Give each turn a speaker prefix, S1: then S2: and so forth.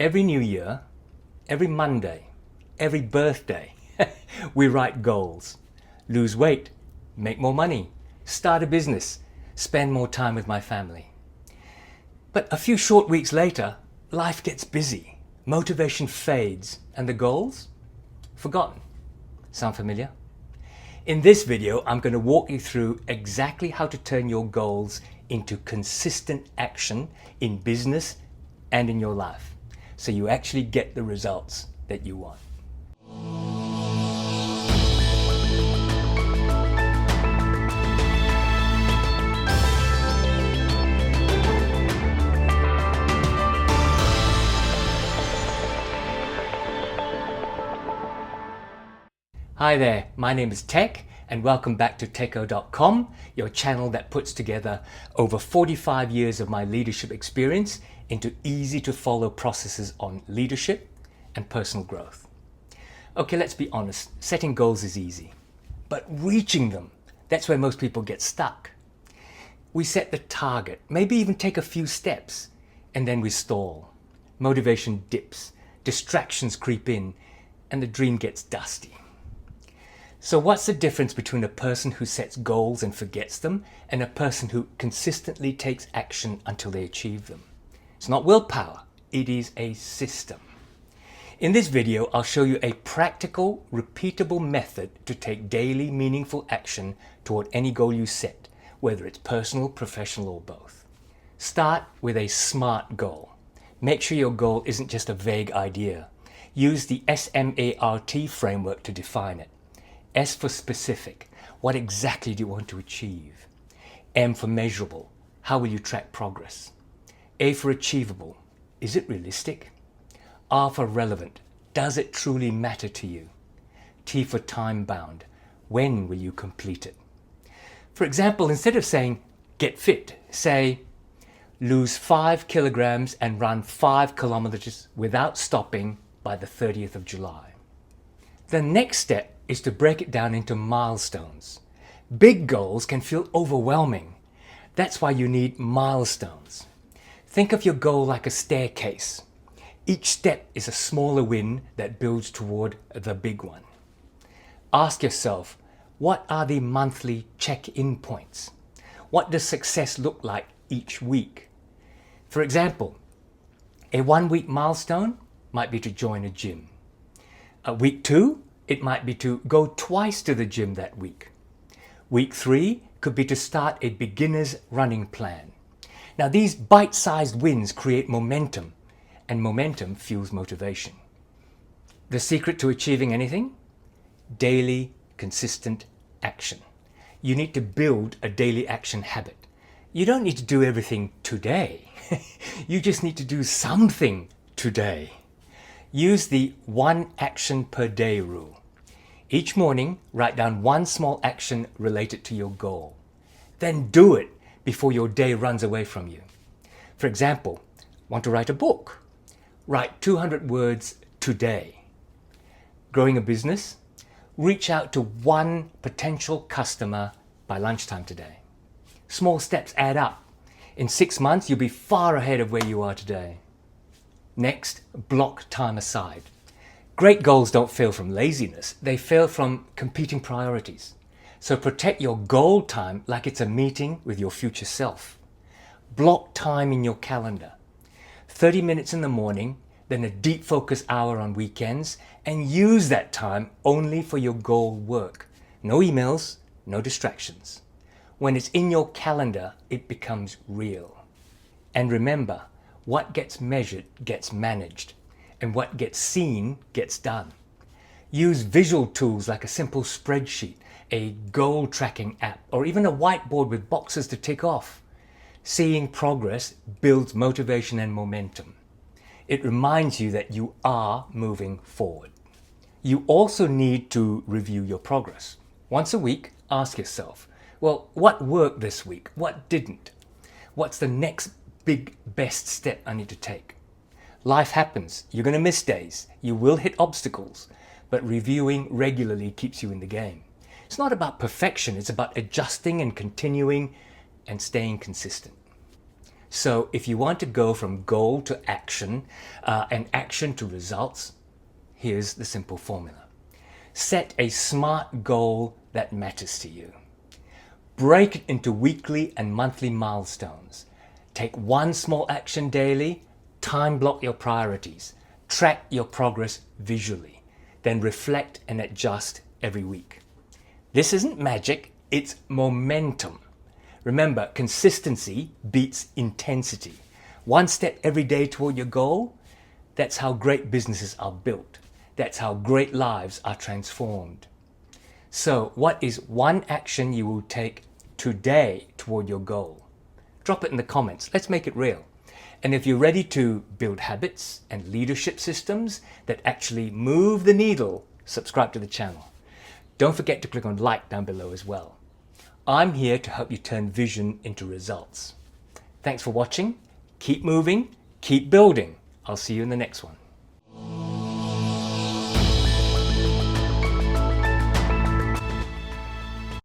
S1: Every New Year, every Monday, every birthday, we write goals. Lose weight, make more money, start a business, spend more time with my family. But a few short weeks later, life gets busy, motivation fades, and the goals? Forgotten. Sound familiar? In this video, I'm going to walk you through exactly how to turn your goals into consistent action in business and in your life, so you actually get the results that you want. Hi there, my name is Tech and welcome back to Techo.com, your channel that puts together over 45 years of my leadership experience into easy to follow processes on leadership and personal growth. Okay, let's be honest, setting goals is easy, but reaching them, that's where most people get stuck. We set the target, maybe even take a few steps, and then we stall. Motivation dips, distractions creep in, and the dream gets dusty. So what's the difference between a person who sets goals and forgets them and a person who consistently takes action until they achieve them? It's not willpower, it is a system. In this video, I'll show you a practical, repeatable method to take daily, meaningful action toward any goal you set, whether it's personal, professional, or both. Start with a SMART goal. Make sure your goal isn't just a vague idea. Use the SMART framework to define it. S for specific. What exactly do you want to achieve? M for measurable. How will you track progress? A for achievable. Is it realistic? R for relevant. Does it truly matter to you? T for time bound. When will you complete it? For example, instead of saying get fit, say lose 5 kilograms and run 5 kilometers without stopping by the 30th of July. The next step is to break it down into milestones. Big goals can feel overwhelming. That's why you need milestones. Think of your goal like a staircase. Each step is a smaller win that builds toward the big one. Ask yourself, what are the monthly check-in points? What does success look like each week? For example, a 1-week milestone might be to join a gym. Week 2, it might be to go twice to the gym that week. Week 3 could be to start a beginner's running plan. Now these bite-sized wins create momentum, and momentum fuels motivation. The secret to achieving anything? Daily, consistent action. You need to build a daily action habit. You don't need to do everything today. You just need to do something today. Use the 1 action per day rule. Each morning, write down 1 small action related to your goal. Then do it before your day runs away from you. For example, want to write a book? Write 200 words today. Growing a business? Reach out to 1 potential customer by lunchtime today. Small steps add up. In 6 months, you'll be far ahead of where you are today. Next, block time aside. Great goals don't fail from laziness, they fail from competing priorities. So protect your goal time like it's a meeting with your future self. Block time in your calendar. 30 minutes in the morning, then a deep focus hour on weekends, and use that time only for your goal work. No emails, no distractions. When it's in your calendar, it becomes real. And remember, what gets measured gets managed, and what gets seen gets done. Use visual tools like a simple spreadsheet, a goal tracking app, or even a whiteboard with boxes to tick off. Seeing progress builds motivation and momentum. It reminds you that you are moving forward. You also need to review your progress. Once a week, ask yourself, well, what worked this week? What didn't? What's the next big best step I need to take? Life happens. You're going to miss days. You will hit obstacles, but reviewing regularly keeps you in the game. It's not about perfection. It's about adjusting and continuing and staying consistent. So if you want to go from goal to action and action to results, here's the simple formula. Set a SMART goal that matters to you. Break it into weekly and monthly milestones. Take one small action daily, time block your priorities, track your progress visually, then reflect and adjust every week. This isn't magic, it's momentum. Remember, consistency beats intensity. One step every day toward your goal, that's how great businesses are built. That's how great lives are transformed. So, what is one action you will take today toward your goal? Drop it in the comments. Let's make it real. And if you're ready to build habits and leadership systems that actually move the needle, subscribe to the channel. Don't forget to click on like down below as well. I'm here to help you turn vision into results. Thanks for watching. Keep moving, keep building. I'll see you in the next one.